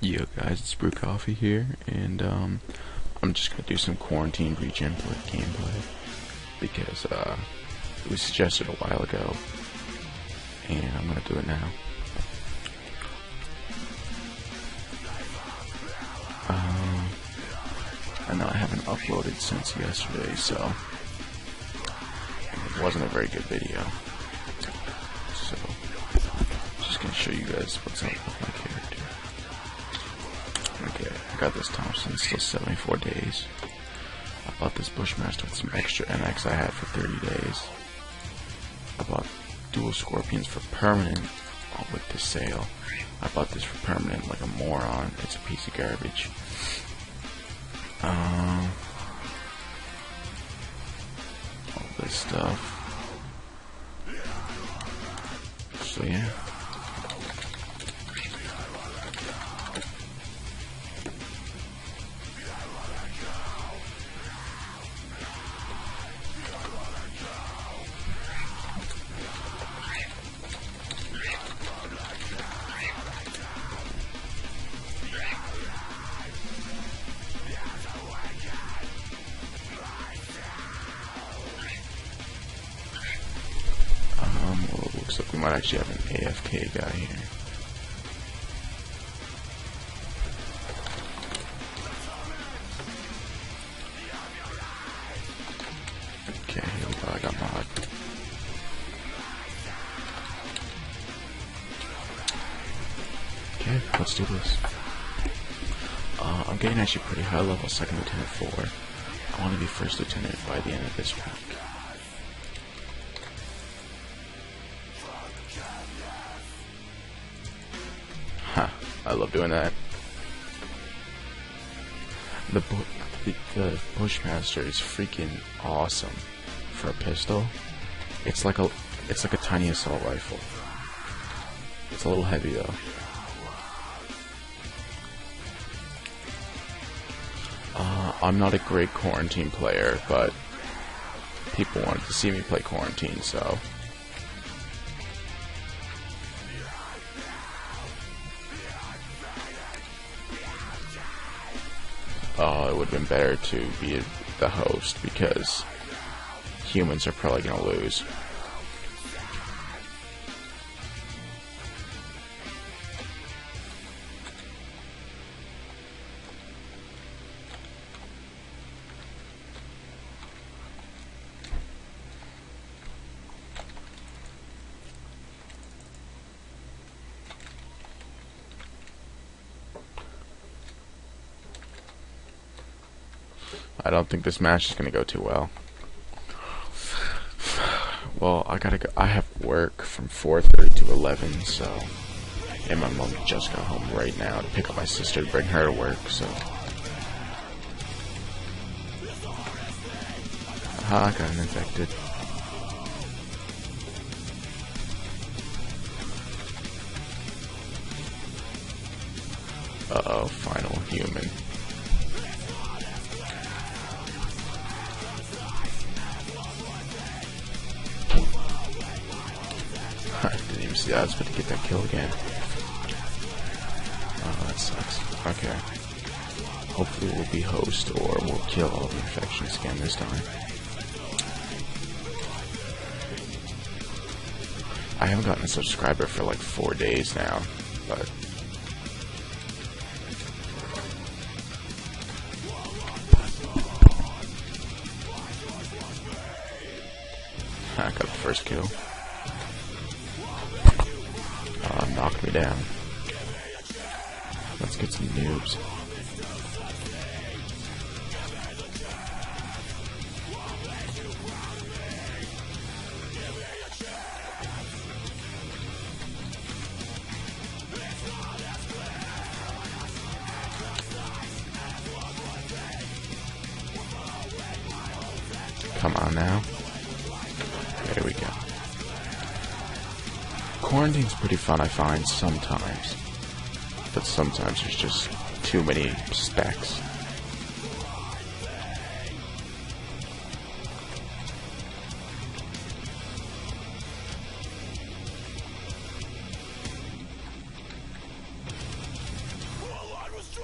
Yo guys, it's Brew Coffee here, and I'm just gonna do some quarantine regen gameplay because it was suggested a while ago, and I'm gonna do it now. I know I haven't uploaded since yesterday, so it wasn't a very good video. So I'm just gonna show you guys what's up with my character. Okay, I got this Thompson, still 74 days. I bought this Bushmaster with some extra NX I had for 30 days. I bought dual Scorpions for permanent with the sale. I bought this for permanent like a moron. It's a piece of garbage. All this stuff. So yeah. Well, it looks like we might actually have an AFK guy here. Okay, here we go, I got mod. Okay, let's do this. I'm getting actually pretty high level, second lieutenant 4. I want to be first lieutenant by the end of this week. Huh, I love doing that. The Bushmaster is freaking awesome for a pistol. It's like a tiny assault rifle. It's a little heavy though. I'm not a great quarantine player, but people wanted to see me play quarantine, so it would have been better to be the host because humans are probably going to lose. I don't think this match is going to go too well. Well, I gotta go. I have work from 4:30 to 11, so, and my mom just got home right now to pick up my sister to bring her to work, so. Aha, I got infected. Uh-oh, final human. I didn't even see that. I was about to get that kill again. Oh, that sucks. Okay. Hopefully we'll be host or we'll kill all the infections again this time. I haven't gotten a subscriber for like 4 days now, but I got the first kill. Knocked me down. Let's get some noobs. Come on now. There we go. Quarantine's pretty fun, I find, sometimes. But sometimes there's just too many specs.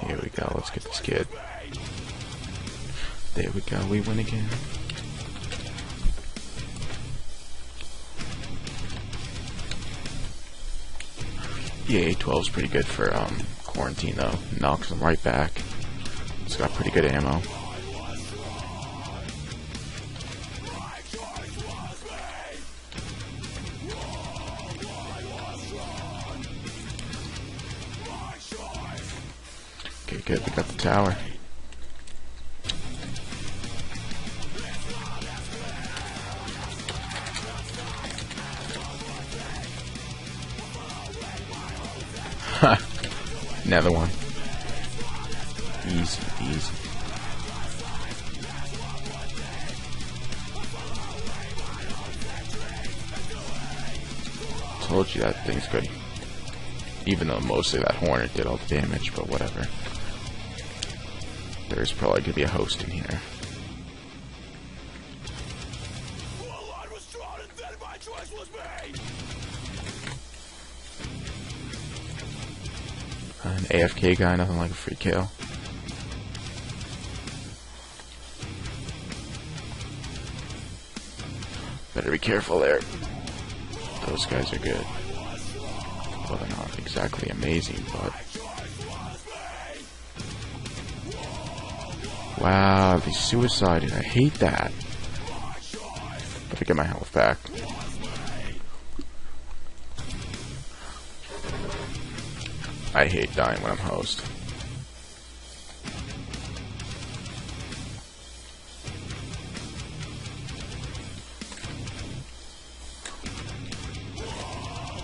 Here we go. Let's get this kid. There we go. We win again. Yeah, A12 is pretty good for quarantine though. Knocks them right back. It's got pretty good ammo. Okay, good. We got the tower. Ha! Another one. Easy, easy. Told you that thing's good. Even though mostly that Hornet did all the damage, but whatever. There's probably gonna be a host in here. An AFK guy, nothing like a free kill. Better be careful there. Those guys are good. Well, they're not exactly amazing, but... Wow, they suicided. I hate that. Better get my health back. I hate dying when I'm host.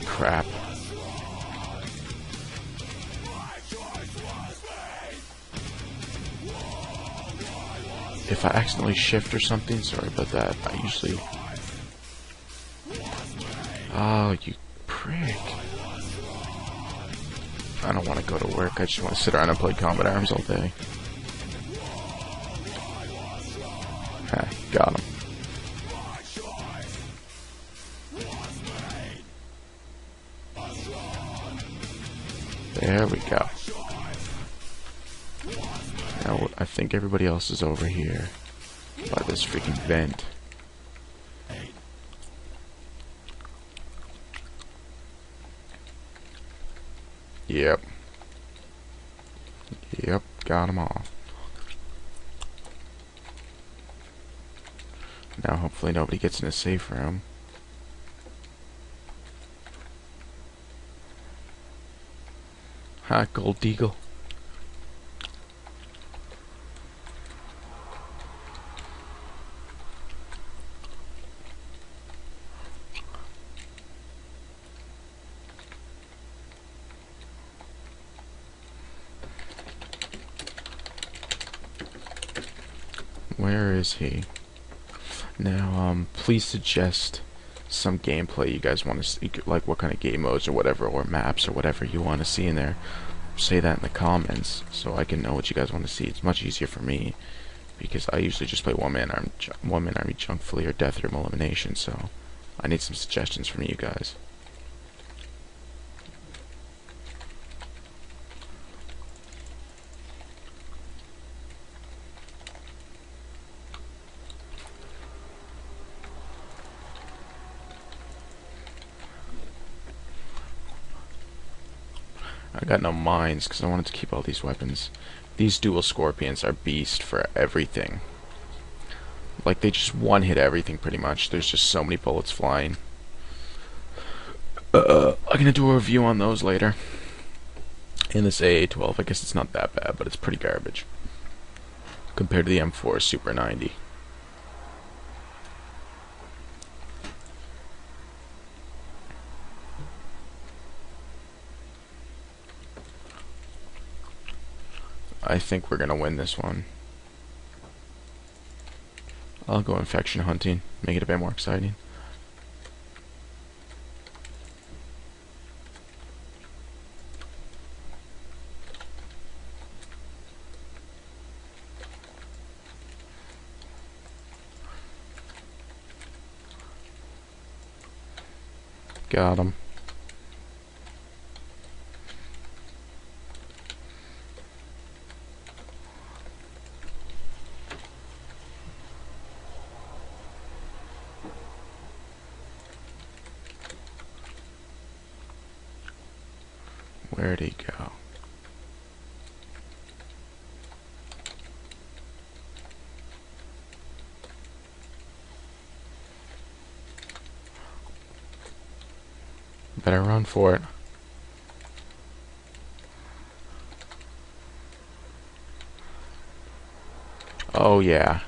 Crap. If I accidentally shift or something, sorry about that. I usually... Oh, you prick. I don't want to go to work. I just want to sit around and play Combat Arms all day. Ha, got him. There we go. Now, I think everybody else is over here by this freaking vent. Yep. Yep, got them all. Now hopefully nobody gets in a safe room. Ha, Gold Eagle. Where is he? Now, please suggest some gameplay you guys want to see, like what kind of game modes or whatever, or maps or whatever you want to see in there. Say that in the comments so I can know what you guys want to see. It's much easier for me because I usually just play one-man army junk flee or death room elimination. So I need some suggestions from you guys. I got no mines because I wanted to keep all these weapons. These dual scorpions are beast for everything. Like, they just one-hit everything pretty much. There's just so many bullets flying. I'm gonna do a review on those later. In this AA-12, I guess it's not that bad, but it's pretty garbage compared to the M4 Super 90. I think we're gonna win this one. I'll go infection hunting, make it a bit more exciting. Got him. Where'd he go? Better run for it. Oh yeah.